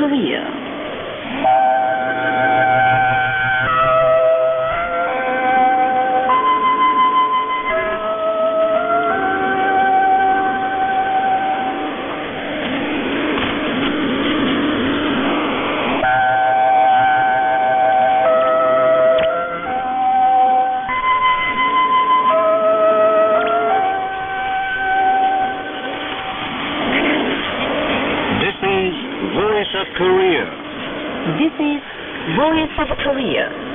Korea. Voice of Korea. This is Voice of Korea.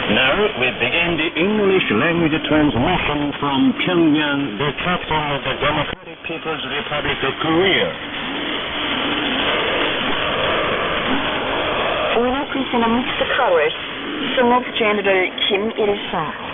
Now we begin the English language transmission from Pyongyang, the capital of the Democratic People's Republic of Korea. Oil in mixed colors. 승업 제너럴 김일사.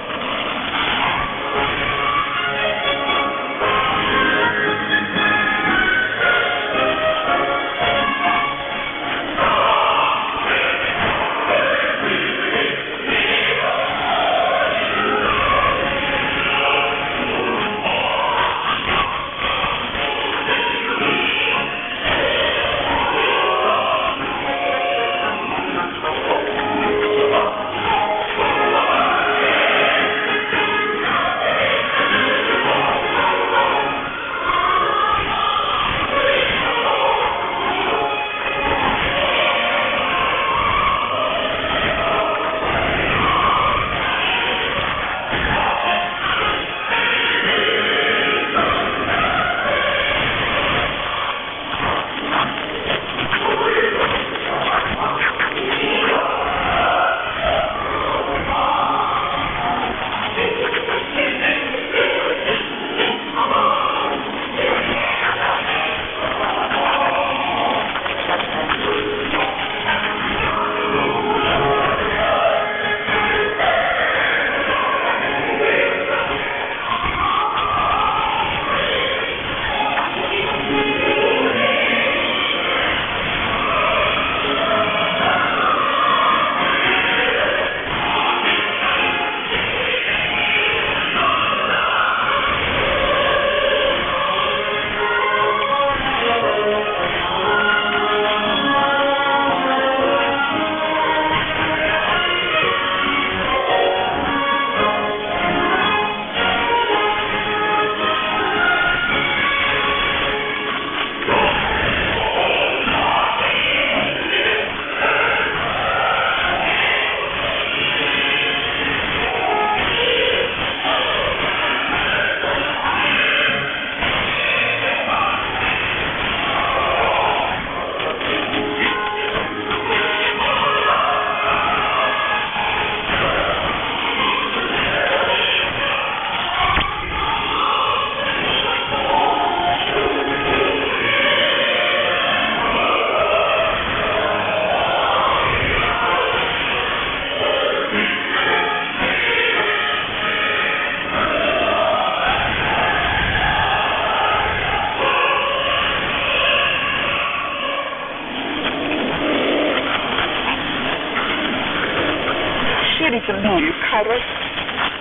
Congress,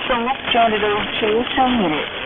성업 제안으로 주성일.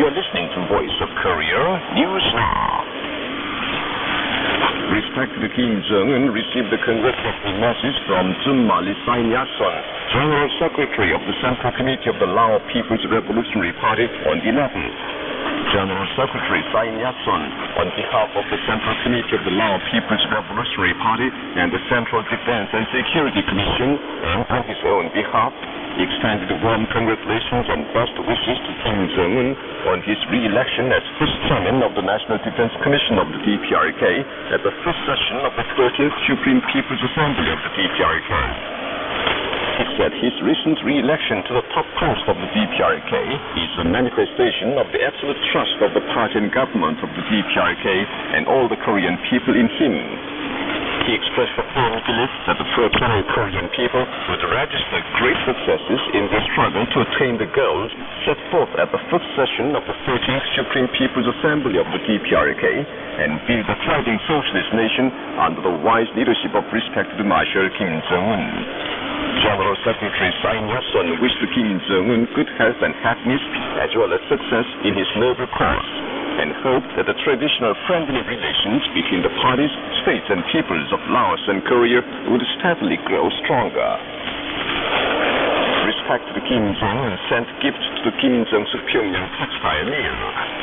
You're listening to Voice of Korea News Now. Respected Kim Jong-un received the congratulatory message from Jun-Mali Sain-Yat-son, General Secretary of the Central Committee of the Lao People's Revolutionary Party, on the 11th. General Secretary Sain-Yat-son, on behalf of the Central Committee of the Lao People's Revolutionary Party and the Central Defense and Security Commission, and on his own behalf, extended warm congratulations and best wishes to Kim Jong-un on his re-election as first chairman of the National Defense Commission of the DPRK at the first session of the 13th Supreme People's Assembly of the DPRK. He said his recent re-election to the top post of the DPRK is a manifestation of the absolute trust of the party and government of the DPRK and all the Korean people in him. He expressed a firm belief that the pro-Korean Korean people would register great successes in their struggle to attain the goals set forth at the first session of the 13th Supreme People's Assembly of the DPRK and build a thriving socialist nation under the wise leadership of respected Marshal Kim Jong-un. General Secretary Sain-Yat-son wished Kim Jong-un good health and happiness as well as success in his noble cause, and hoped that the traditional friendly relations between the parties, states, and peoples of Laos and Korea would steadily grow stronger. Respected Kim Jong-un sent gifts to the Kim Jong-suk Pyongyang textile mill.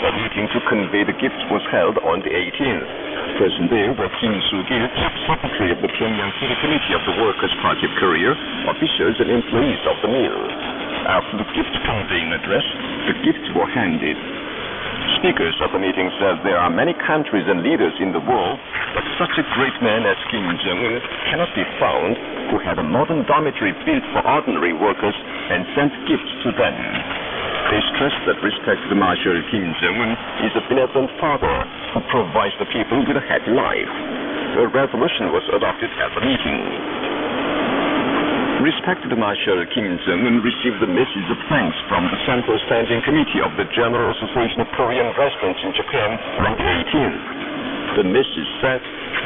A meeting to convey the gifts was held on the 18th. Present there were Kim Soo-gil, Chief Secretary of the Pyongyang City Committee of the Workers' Party of Korea, officials and employees of the mill. After the gift conveying address, the gifts were handed. Speakers of the meeting said there are many countries and leaders in the world, but such a great man as Kim Jong-un cannot be found, who had a modern dormitory built for ordinary workers and sent gifts to them. They stressed that respected Marshal Kim Jong-un is a benevolent father who provides the people with a happy life. A resolution was adopted at the meeting. Respected Marshal Kim Jong-un received a message of thanks from the Central Standing Committee of the General Association of Korean Residents in Japan on the 18th. The message said,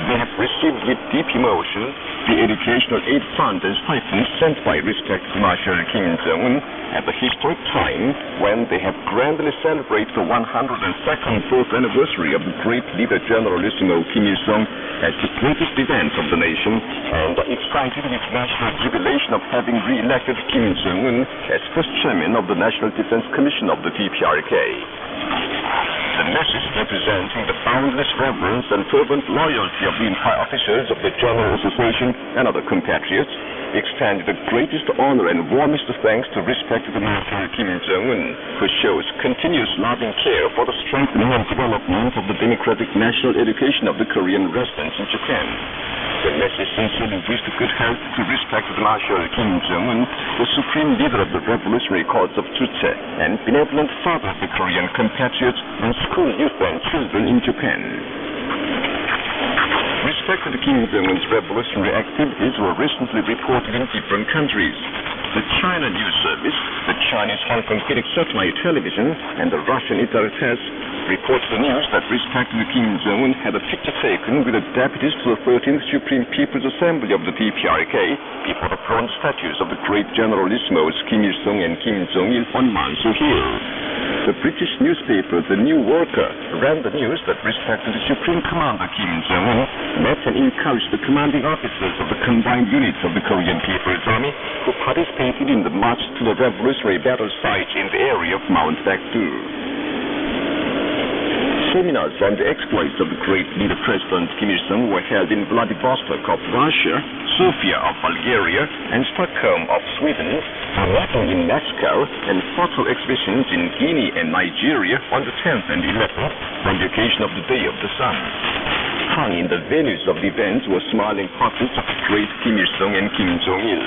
they have received with deep emotion the educational aid fund and stipends sent by respected Marshal Kim Jong-un at the historic time when they have grandly celebrated the 102nd birth anniversary of the great leader Generalissimo Kim Il-sung as the greatest event of the nation, and excited with national jubilation of having re-elected Kim Jong-un as first chairman of the National Defense Commission of the DPRK. The message representing the boundless reverence and fervent loyalty of the entire officers of the General Association and other compatriots extended the greatest honor and warmest thanks to respected Marshal Kim Jong-un, who shows continuous loving care for the strengthening and development of the democratic national education of the Korean residents in Japan. The message sincerely wished good health to respected Marshal Kim Jong-un, the supreme leader of the revolutionary cause of Juche and benevolent father of the Korean compatriots and school youth and children in Japan. Respected Kim Jong-un's revolutionary activities were recently reported in different countries. The China News Service, the Chinese Hong Kong Public Satellite Television, and the Russian Interpress reported the news that respected Kim Jong-un had a picture taken with the deputies to the 13th Supreme People's Assembly of the DPRK before the bronze statues of the great Generalissimos Kim Il-sung and Kim Jong-il on Mansu Hill. The British newspaper The New Worker ran the news that respected Supreme Commander Kim Jong-un met and encouraged the commanding officers of the combined units of the Korean People's Army who participated in the march to the revolutionary battle site in the area of Mount Baekdu. Seminars on the exploits of the great leader President Kim Il-sung were held in Vladivostok of Russia, Sofia of Bulgaria, and Stockholm of Sweden, Latin in Mexico, and photo exhibitions in Guinea and Nigeria on the 10th and 11th on the occasion of the Day of the Sun. Hung in the venues of the events were smiling portraits of the great Kim Il-sung and Kim Jong-il.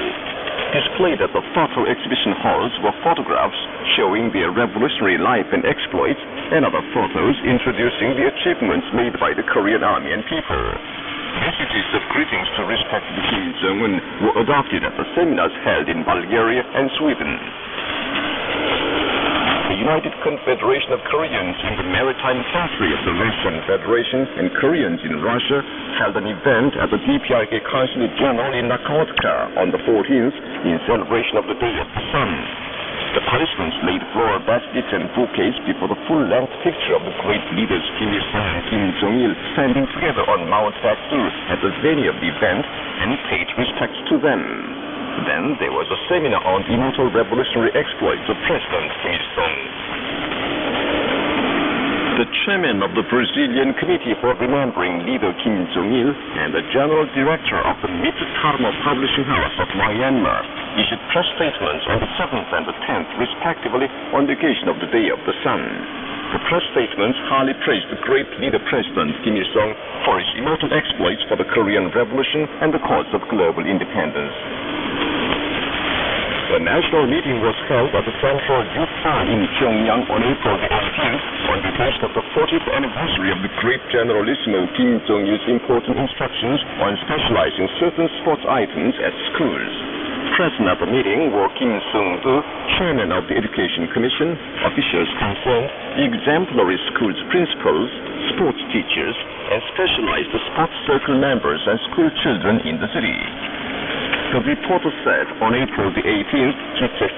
Displayed at the photo exhibition halls were photographs showing their revolutionary life and exploits, and other photos introducing the achievements made by the Korean Army and people. Messages of greetings to respected Kim Jong-un were adopted at the seminars held in Bulgaria and Sweden. The United Confederation of Koreans in the Maritime Country of the Russian Federation and Koreans in Russia held an event at the DPRK Consulate General in Nakotka on the 14th in celebration of the Day of the Sun. The participants laid floral baskets and bouquets before the full-length picture of the great leaders Kim Il-sung and Kim Jong-il standing together on Mount Baekdu at the venue of the event and paid respects to them. Then there was a seminar on the immortal revolutionary exploits of President Kim Il-sung. The chairman of the Brazilian Committee for Remembering Leader Kim Jong-il and the general director of the Mitra Dharma Publishing House of Myanmar issued press statements on the 7th and the 10th, respectively, on the occasion of the Day of the Sun. The press statements highly praised the great leader President Kim Il-sung for his immortal exploits for the Korean Revolution and the cause of global independence. The national meeting was held at the Central Youth Hall in Pyongyang on April the 18th on the occasion of the 40th anniversary of the great Generalissimo Kim Jong-il's important instructions on specializing certain sports items at schools. Present at the meeting were Kim Sung-do, chairman of the Education Commission, officials concerned, the exemplary school's principals, sports teachers, and specialized sports circle members and school children in the city. The reporter said on April the 18th,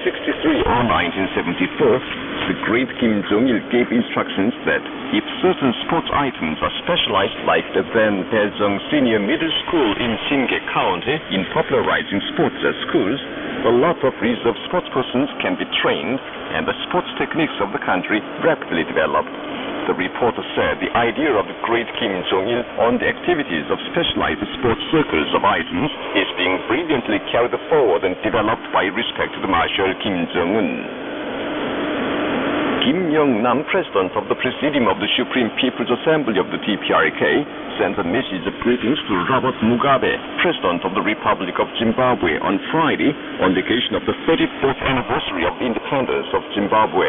63 or 1974, the great Kim Jong-il gave instructions that if certain sports items are specialized like the then Daejeong Senior Middle School in Singae County in popularizing sports at schools, a lot of reserve sportspersons can be trained and the sports techniques of the country rapidly developed. The reporter said the idea of the great Kim Jong-il on the activities of specialized sports circles of items is being brilliantly carried forward and developed by respected Marshal Kim Jong-un. Kim Yong-nam, president of the Presidium of the Supreme People's Assembly of the DPRK, sent a message of greetings to Robert Mugabe, president of the Republic of Zimbabwe, on Friday on the occasion of the 34th anniversary of the independence of Zimbabwe.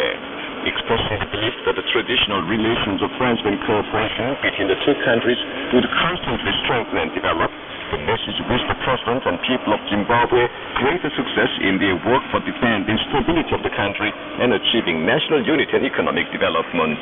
Expressing the belief that the traditional relations of friendship and cooperation between the two countries would constantly strengthen and develop, the message wished the president and people of Zimbabwe greater success in their work for defending stability of the country and achieving national unity and economic development.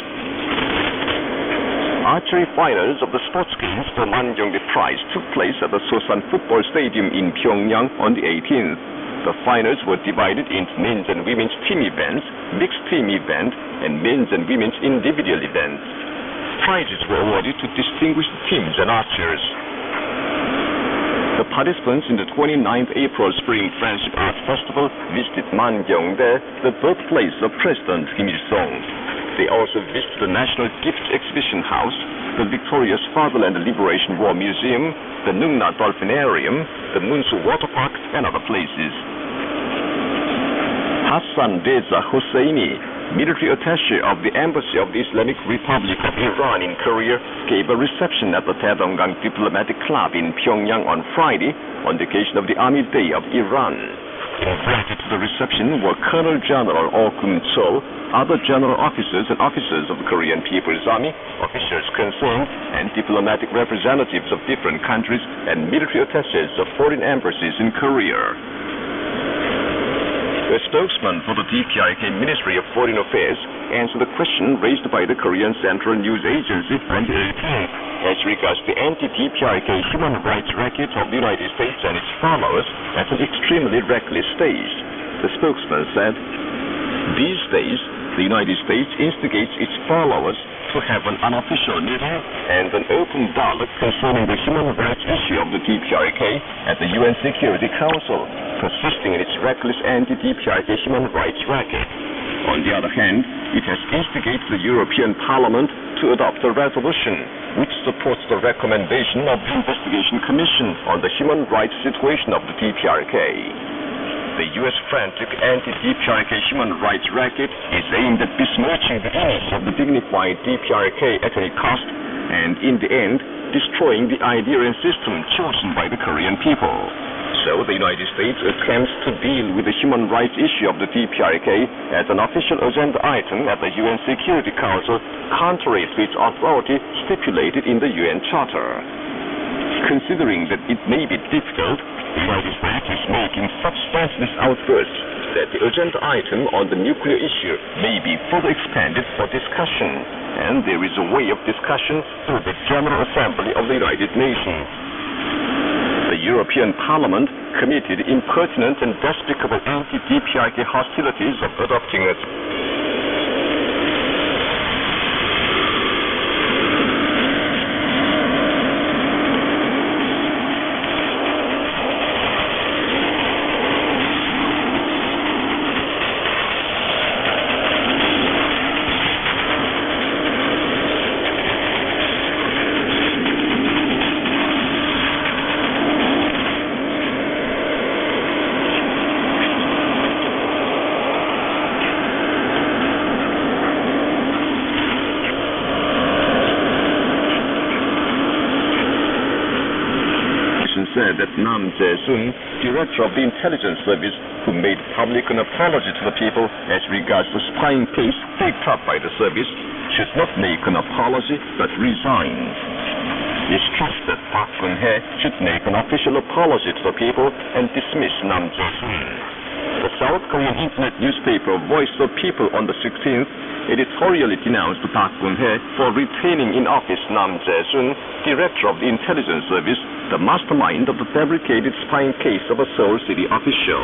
archery finals of the sports games for Manjeongdae Prize took place at the Sosan Football Stadium in Pyongyang on the 18th. The finals were divided into men's and women's team events, mixed team event, and men's and women's individual events. Prizes were awarded to distinguished teams and archers. The participants in the 29th April Spring Friendship Art Festival visited Manjeongdae, the birthplace of President Kim Il-sung. They also visited the National Gift Exhibition House, the Victoria's Fatherland Liberation War Museum, the Nungna Dolphinarium, the Munsu Water Park, and other places. Hassan Reza Hosseini, military attaché of the Embassy of the Islamic Republic of Iran in Korea, gave a reception at the Taedonggang Diplomatic Club in Pyongyang on Friday on the occasion of the Army Day of Iran. Invited to the reception were Colonel General Oh Kum-chol, other general officers and officers of the Korean People's Army, officials concerned, and diplomatic representatives of different countries and military attachés of foreign embassies in Korea. A spokesman for the DPRK Ministry of Foreign Affairs answered the question raised by the Korean Central News Agency on the 18th as regards the anti-DPRK human rights racket of the United States and its followers at an extremely reckless stage. The spokesman said, "These days, the United States instigates its followers to have an unofficial meeting and an open dialogue concerning the human rights issue of the DPRK at the UN Security Council, persisting in its reckless anti-DPRK human rights racket. On the other hand, it has instigated the European Parliament to adopt a resolution which supports the recommendation of the Investigation Commission on the human rights situation of the DPRK. The U.S. frantic anti-DPRK human rights racket is aimed at besmirching the image of the dignified DPRK at any cost and, in the end, destroying the idea and system chosen by the Korean people. So the United States attempts to deal with the human rights issue of the DPRK as an official agenda item at the UN Security Council, contrary to its authority stipulated in the UN Charter. Considering that it may be difficult, the United States is making such senseless outbursts that the agenda item on the nuclear issue may be further expanded for discussion, and there is a way of discussion through the General Assembly of the United Nations. The European Parliament committed impertinent and despicable anti-DPRK hostilities of adopting it. Said that Nam Jae-sun, director of the intelligence service, who made public an apology to the people as regards the spying case picked up by the service, should not make an apology but resign. He stressed that Park Geun-hye should make an official apology to the people and dismiss Nam Jae-sun. The South Korean internet newspaper Voice of People on the 16th editorially denounced Park Geun-hye for retaining in office Nam Jae-sun, director of the intelligence service, the mastermind of the fabricated spying case of a Seoul city official.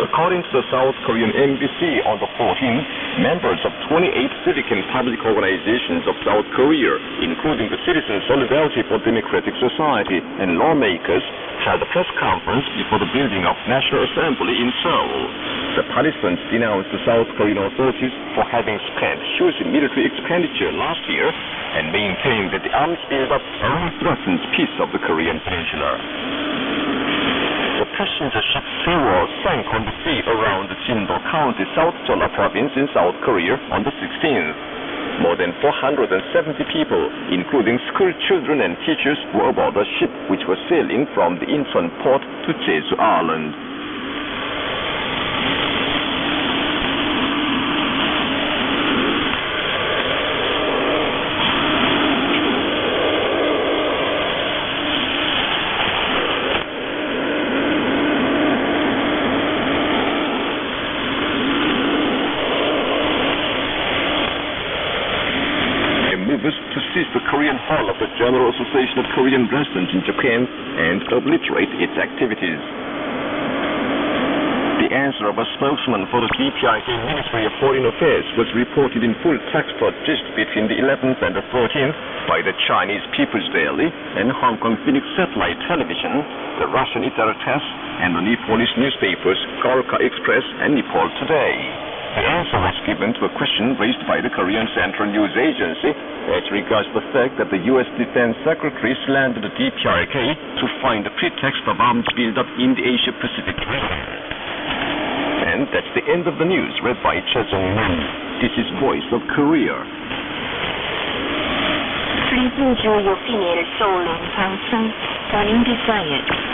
According to the South Korean embassy on the 14th, members of 28 civic and public organizations of South Korea, including the Citizen Solidarity for Democratic Society and lawmakers, held a press conference before the building of National Assembly in Seoul. The participants denounced the South Korean authorities for having spent huge military expenditure last year and maintained that the arms build-up only threatens peace of the Korean peninsula. The passenger ship Sewol sank on the sea around Jindo County, South Jeolla Province in South Korea on the 16th. More than 470 people, including school children and teachers, were aboard the ship which was sailing from the Incheon port to Jeju Island. hall of the General Association of Korean Residents in Japan and obliterate its activities. The answer of a spokesman for the DPRK Ministry of Foreign Affairs was reported in full text just between the 11th and the 13th by the Chinese People's Daily and Hong Kong Phoenix Satellite Television, the Russian Itaratas, and the Nipponese newspapers Gorkha Express and Nepal Today. The answer was given to a question raised by the Korean Central News Agency as regards the fact that the U.S. Defense Secretary slandered the DPRK to find a pretext of arms buildup in the Asia-Pacific region. And that's the end of the news, read by Cha Jong-min. This is Voice of Korea. Please enjoy your female solo 방송 Burning Desire.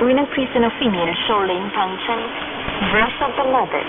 Winning prisoner female 守灵旁称 Voice of the Mother.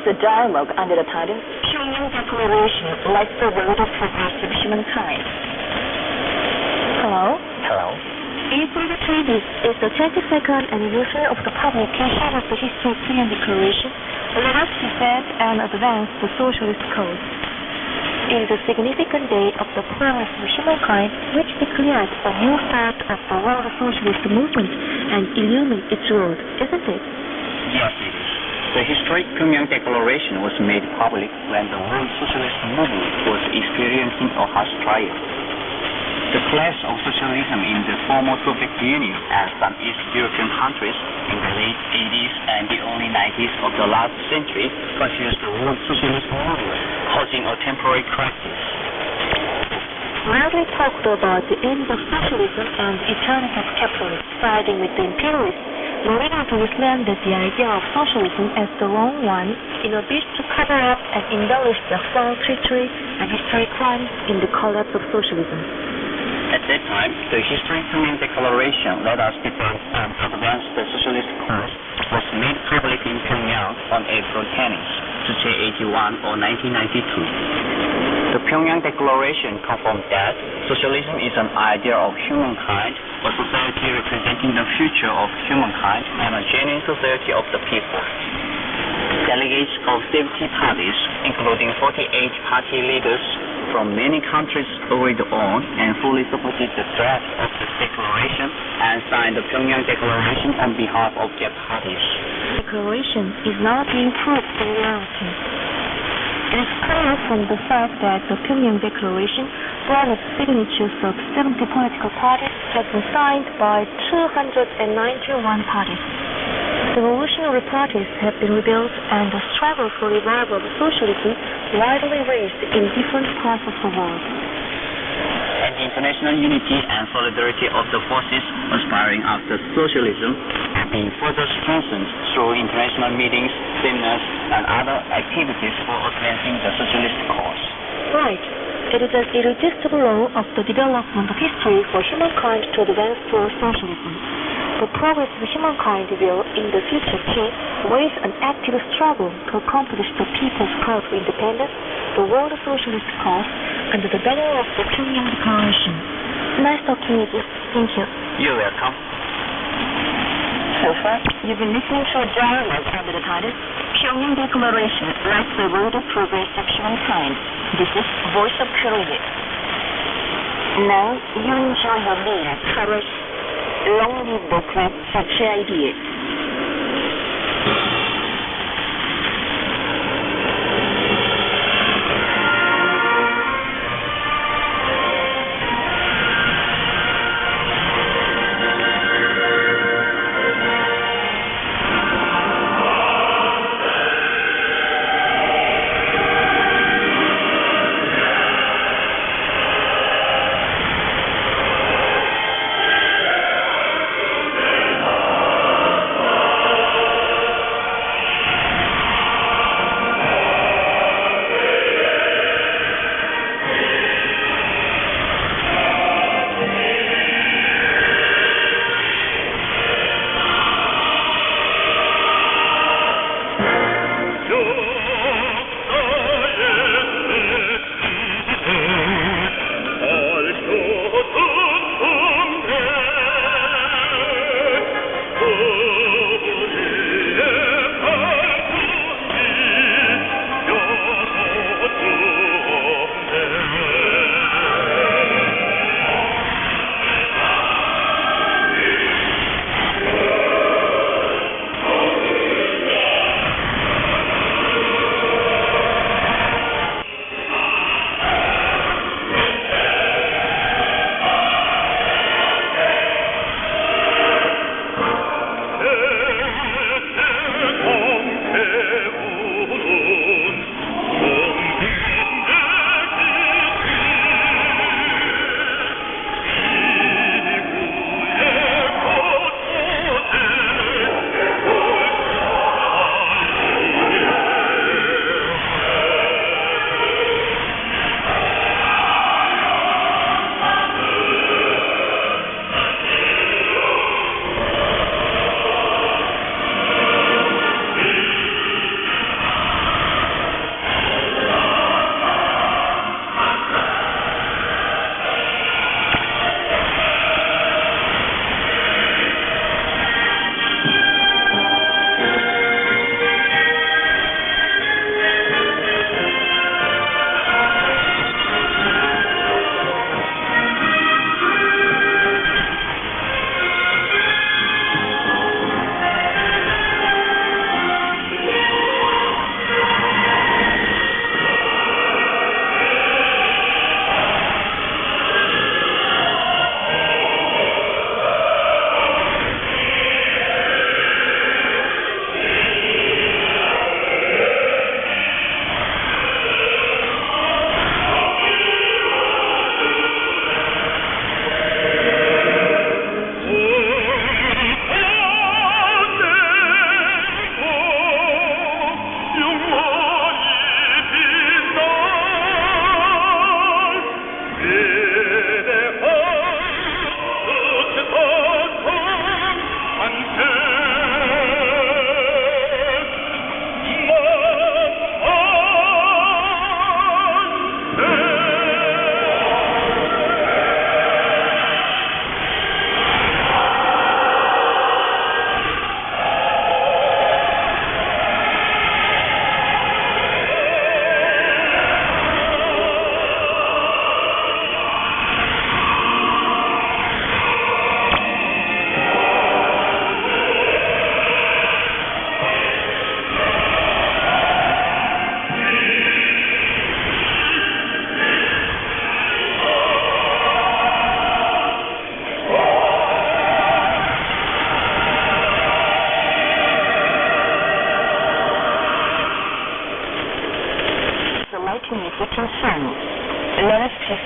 A dialogue under the title Pyongyang Declaration Lights the Road of Progressive Humankind. Hello? Hello? April the 20th is the 22nd anniversary of the publication of the History of Pyongyang Declaration. Let us defend and advance the socialist cause. It is a significant day of the progress of humankind which declares a new start of the world socialist movement and illuminates its road, isn't it? Yes, it is. The historic Pyongyang Declaration was made public when the world socialist movement was experiencing a harsh trial. The collapse of socialism in the former Soviet Union and some East European countries in the late 80s and the early 90s of the last century confused the world socialist movement, causing a temporary crisis. While we talked about the end of socialism and the eternity of capitalism siding with the imperialists, we went on to understand that the idea of socialism as the wrong one in a bid to cover up and embellish the false treachery and historic crimes in the collapse of socialism. At that time, the historic Pyongyang Declaration let us defend and advance the socialist cause was made public in Pyongyang on April 10th, 1981 or 1992. The Pyongyang Declaration confirmed that socialism is an idea of humankind, a society representing the future of humankind, and a genuine society of the people. Delegates of 70 parties, including 48 party leaders from many countries, agreed on and fully supported the draft of the declaration and signed the Pyongyang Declaration on behalf of their parties. The declaration is now being proved in reality. It is clear from the fact that the Pyongyang Declaration, brought with signatures of 70 political parties, has been signed by 291 parties. The revolutionary parties have been rebuilt and the struggle for revival of socialism widely raised in different parts of the world. And the international unity and solidarity of the forces aspiring after socialism have been further strengthened through international meetings, seminars, and other activities for advancing the socialist cause. Right. It is an irresistible law of the development of history for humankind to advance towards socialism. The progress of humankind will, in the future, keep wage an active struggle to accomplish the people's call for independence, the world socialist cause, and the banner of the Pyongyang Declaration. Nice talking with you. Thank you. You're welcome. So far, you've been listening to a dialogue under the title Pyongyang Declaration Writes the Road of Progress of Humankind. This is Voice of Korea. Now, you enjoy your meal, courage. Long live the great such ideas.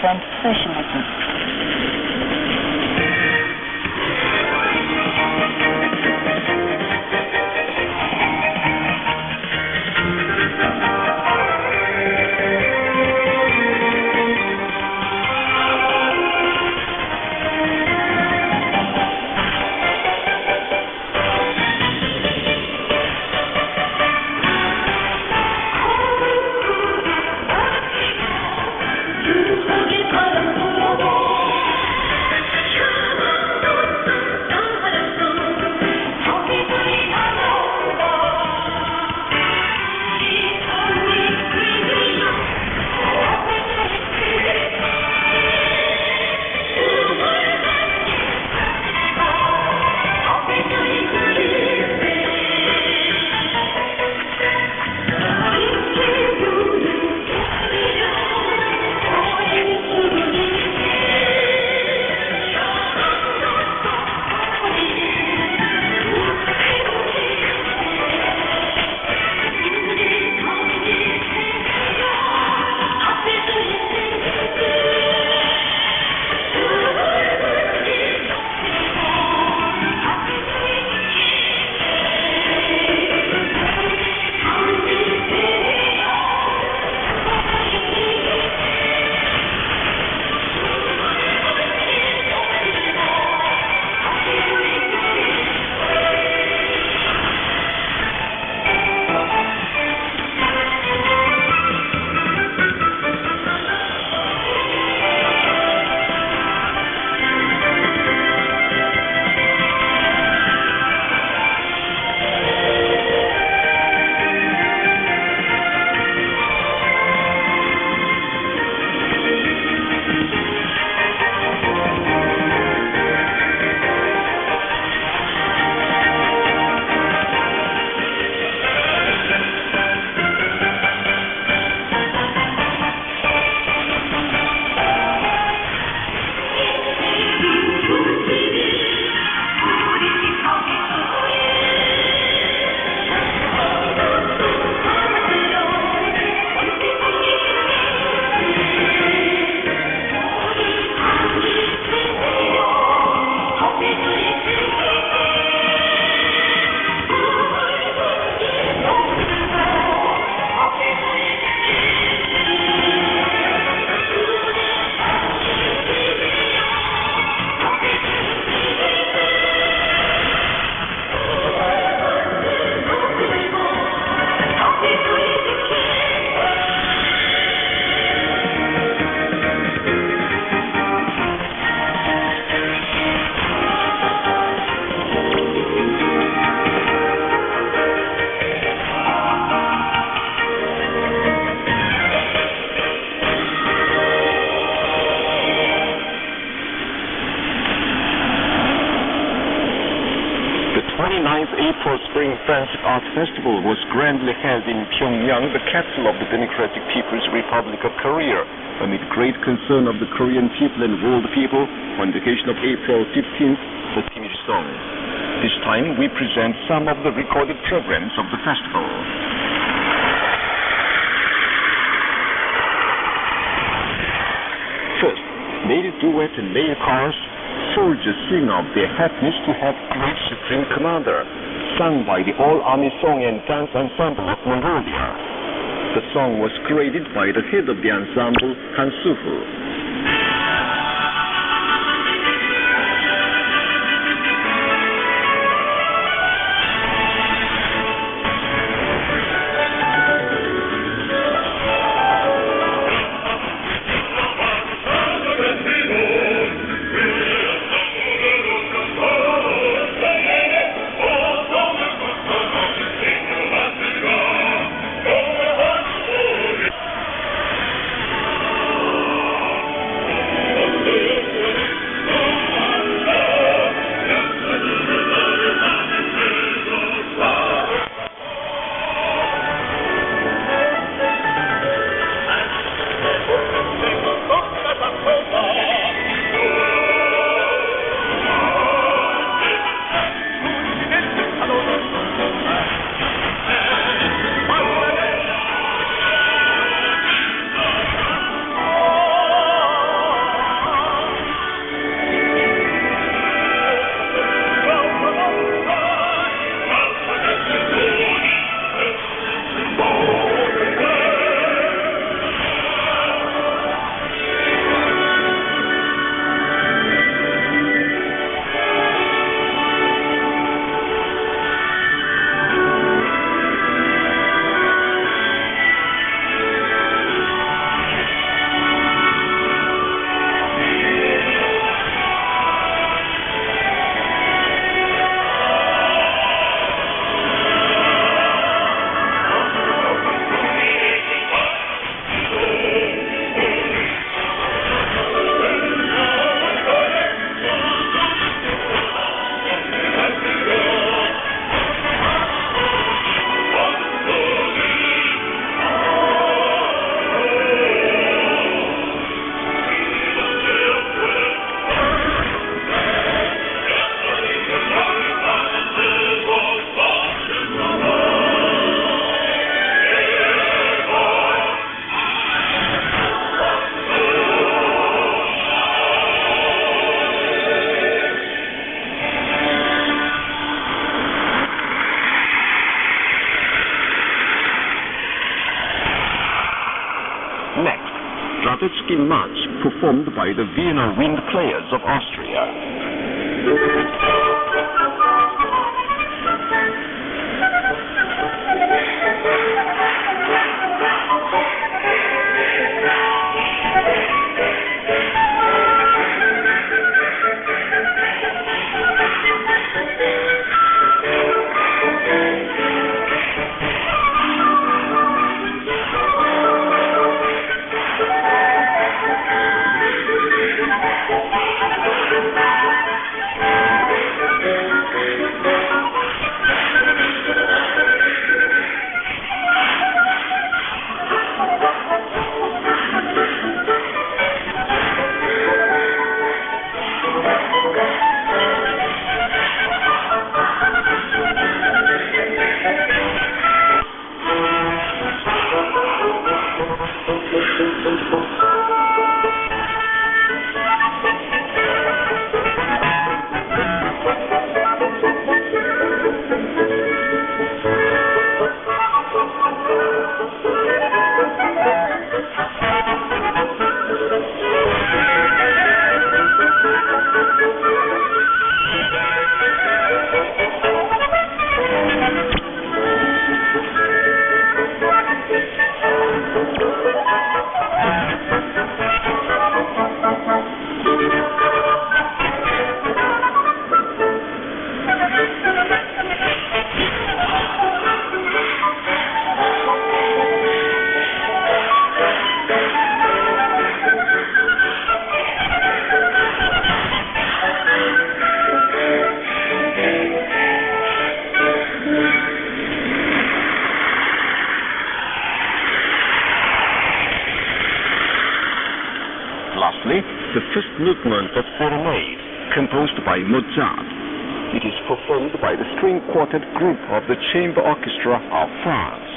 defend socialism. April Spring Friendship Art Festival was grandly held in Pyongyang, the capital of the Democratic People's Republic of Korea, amid great concern of the Korean people and world people on the occasion of April 15th, the Kim Il-sung. This time we present some of the recorded programs of the festival. First, male duet and male chorus, soldiers sing of their happiness to have great Supreme Commander, sung by the All-Army Song and Dance Ensemble of Mongolia. The song was created by the head of the ensemble, Han Su-fu. Radetzky March performed by the Vienna Wind Players of Austria. Lastly, the first movement of Serenade, composed by Mozart. It is performed by the string quartet group of the Chamber Orchestra of France.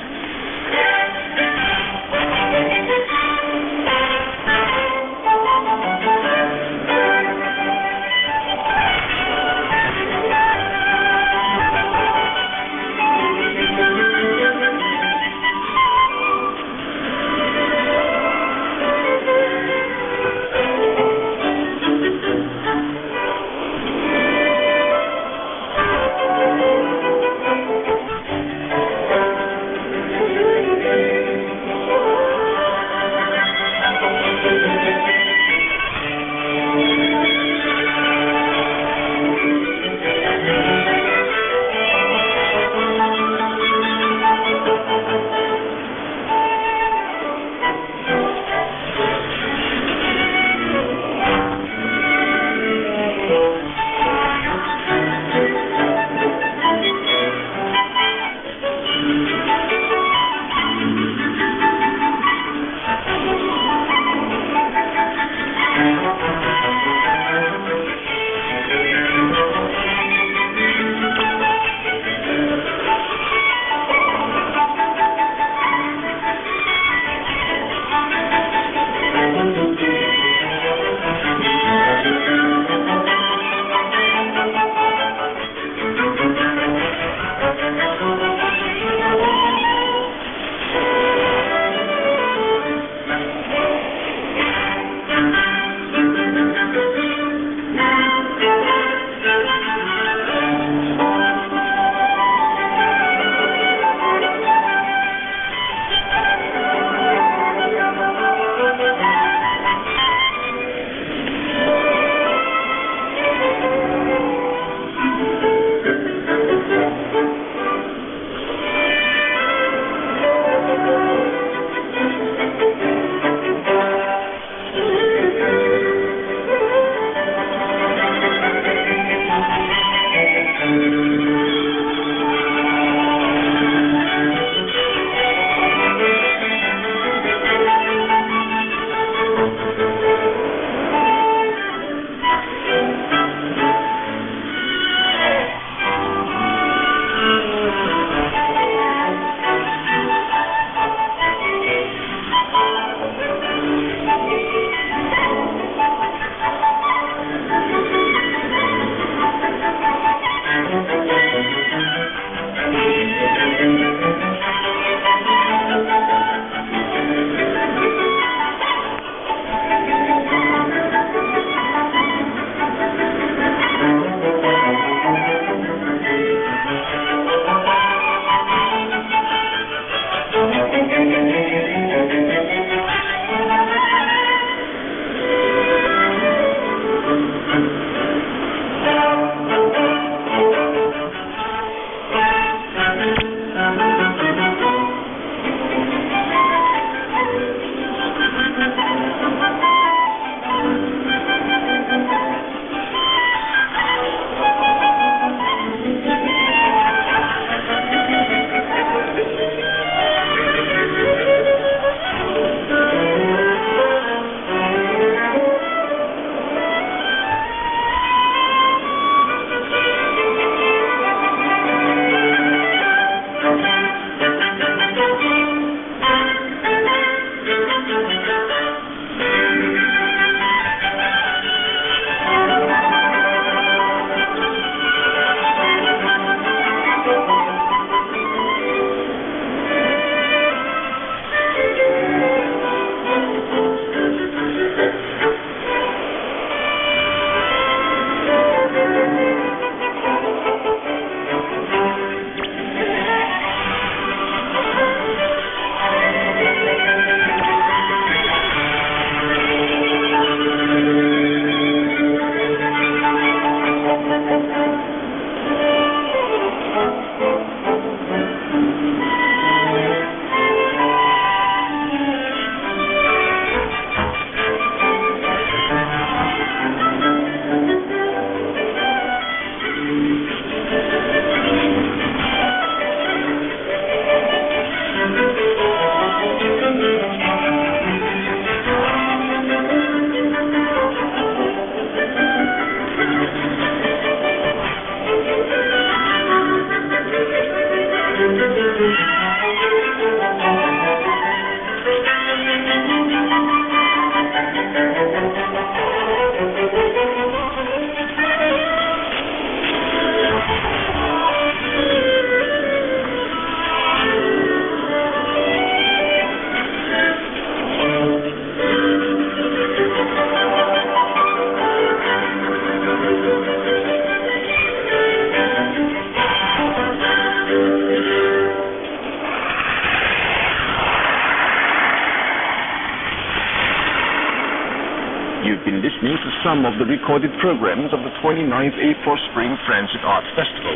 You've been listening to some of the recorded programs of the 29th April Spring Transit Arts Festival.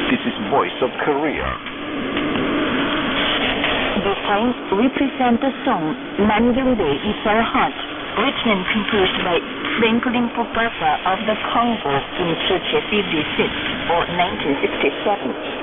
This is Voice of Korea. This time, we present the song 만경대 이별 Heart, written and composed by Franklin Bokassa of the Congo in Church 56 or 1967.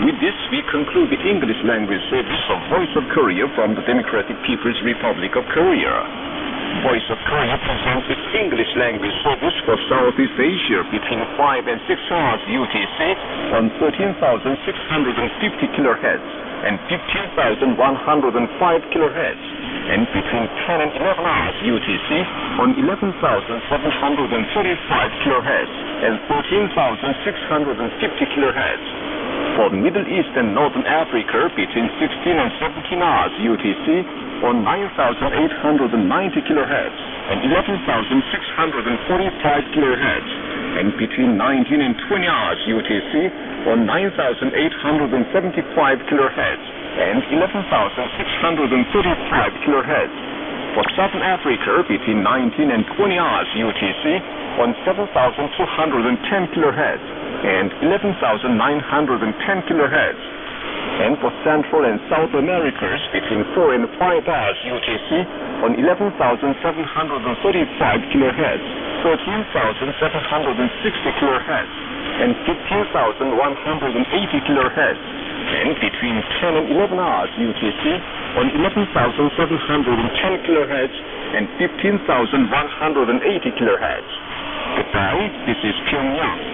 With this, we conclude the English language service of Voice of Korea from the Democratic People's Republic of Korea. Voice of Korea presents its English language service for Southeast Asia between 5 and 6 hours UTC on 13,650 kHz and 15,105 kHz, and between 10 and 11 hours UTC on 11,735 kHz and 13,650 kHz. For Middle East and Northern Africa between 16 and 17 hours UTC on 9,890 kHz and 11,645 kHz, and between 19 and 20 hours UTC on 9,875 kHz and 11,635 kHz. For Southern Africa between 19 and 20 hours UTC on 7,210 kHz and 11,910 kHz. And for Central and South Americas between 4 and 5 hours UTC on 11,735 kHz, 13,760 kHz, and 15,180 kHz. And between 10 and 11 hours UTC on 11,710 kHz and 15,180 kHz. Goodbye, this is Pyongyang.